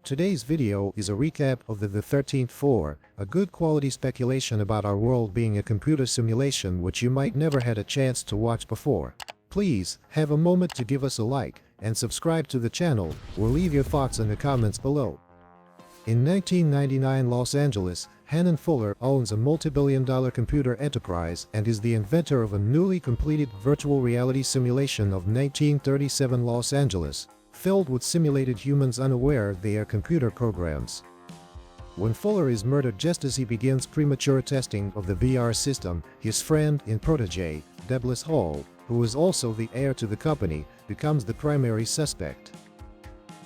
Today's video is a recap of the 13th Floor, a good quality speculation about our world being a computer simulation which you might never had a chance to watch before. Please, have a moment to give us a like, and subscribe to the channel, or leave your thoughts in the comments below. In 1999 Los Angeles, Hannon Fuller owns a multi-billion-dollar computer enterprise and is the inventor of a newly completed virtual reality simulation of 1937 Los Angeles, filled with simulated humans unaware they are computer programs. When Fuller is murdered just as he begins premature testing of the VR system, his friend and protege, Douglas Hall, who is also the heir to the company, becomes the primary suspect.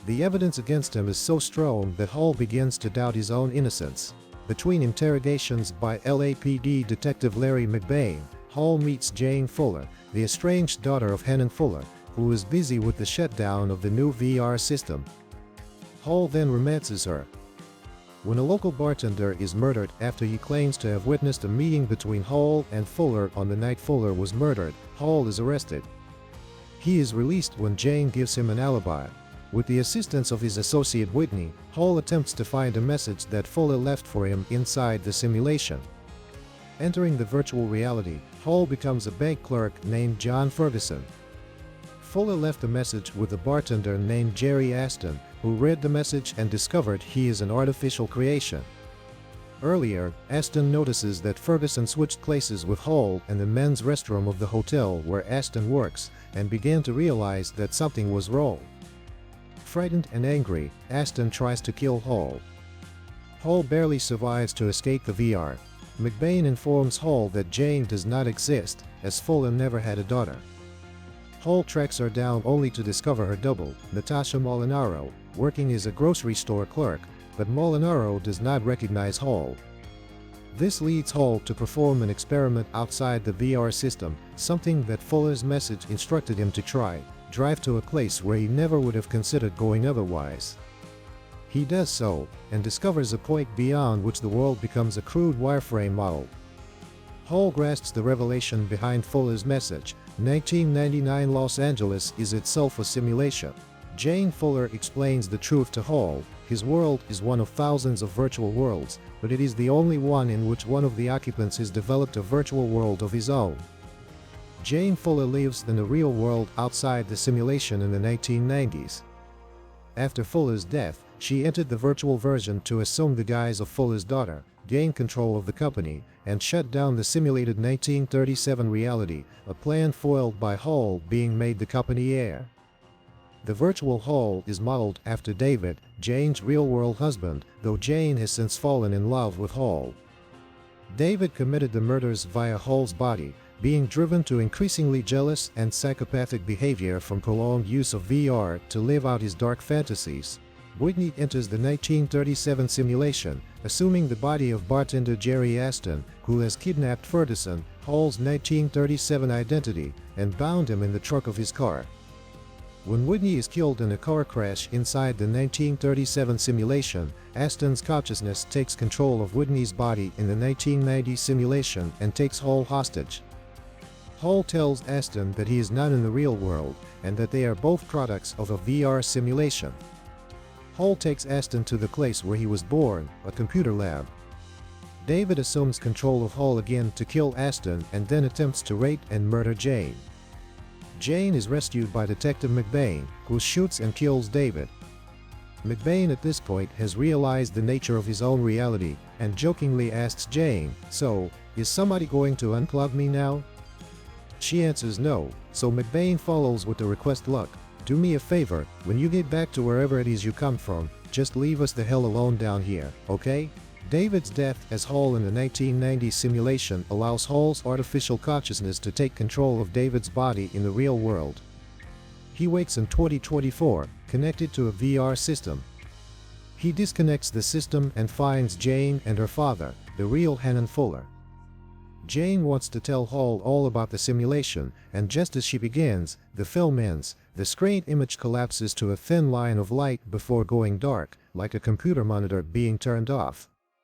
The evidence against him is so strong that Hall begins to doubt his own innocence. Between interrogations by LAPD Detective Larry McBain, Hall meets Jane Fuller, the estranged daughter of Hannon Fuller, who is busy with the shutdown of the new VR system. Hall then romances her. When a local bartender is murdered after he claims to have witnessed a meeting between Hall and Fuller on the night Fuller was murdered, Hall is arrested. He is released when Jane gives him an alibi. With the assistance of his associate Whitney, Hall attempts to find a message that Fuller left for him inside the simulation. Entering the virtual reality, Hall becomes a bank clerk named John Ferguson. Fuller left a message with a bartender named Jerry Aston, who read the message and discovered he is an artificial creation. Earlier, Aston notices that Ferguson switched places with Hall in the men's restroom of the hotel where Aston works, and began to realize that something was wrong. Frightened and angry, Aston tries to kill Hall. Hall barely survives to escape the VR. McBain informs Hall that Jane does not exist, as Fuller never had a daughter. Hall tracks her down only to discover her double, Natasha Molinaro, working as a grocery store clerk, but Molinaro does not recognize Hall. This leads Hall to perform an experiment outside the VR system, something that Fuller's message instructed him to try: drive to a place where he never would have considered going otherwise. He does so, and discovers a point beyond which the world becomes a crude wireframe model. Hall grasps the revelation behind Fuller's message: 1999 Los Angeles is itself a simulation. Jane Fuller explains the truth to Hall: his world is one of thousands of virtual worlds, but it is the only one in which one of the occupants has developed a virtual world of his own. Jane Fuller lives in the real world outside the simulation in the 1990s. After Fuller's death, she entered the virtual version to assume the guise of Fuller's daughter, gain control of the company, and shut down the simulated 1937 reality, a plan foiled by Hall being made the company heir. The virtual Hall is modeled after David, Jane's real-world husband, though Jane has since fallen in love with Hall. David committed the murders via Hall's body, being driven to increasingly jealous and psychopathic behavior from prolonged use of VR to live out his dark fantasies. Whitney enters the 1937 simulation, assuming the body of bartender Jerry Aston, who has kidnapped Ferguson, Hall's 1937 identity, and bound him in the trunk of his car. When Whitney is killed in a car crash inside the 1937 simulation, Aston's consciousness takes control of Whitney's body in the 1990 simulation and takes Hall hostage. Hall tells Aston that he is not in the real world, and that they are both products of a VR simulation. Hall takes Aston to the place where he was born, a computer lab. David assumes control of Hall again to kill Aston and then attempts to rape and murder Jane. Jane is rescued by Detective McBain, who shoots and kills David. McBain at this point has realized the nature of his own reality and jokingly asks Jane, "So, is somebody going to unclog me now?" She answers no, so McBain follows with the request: "Look, do me a favor, when you get back to wherever it is you come from, just leave us the hell alone down here, okay?" David's death as Hall in the 1990 simulation allows Hall's artificial consciousness to take control of David's body in the real world. He wakes in 2024, connected to a VR system. He disconnects the system and finds Jane and her father, the real Hannon Fuller. Jane wants to tell Hall all about the simulation, and just as she begins, the film ends. The screen image collapses to a thin line of light before going dark, like a computer monitor being turned off.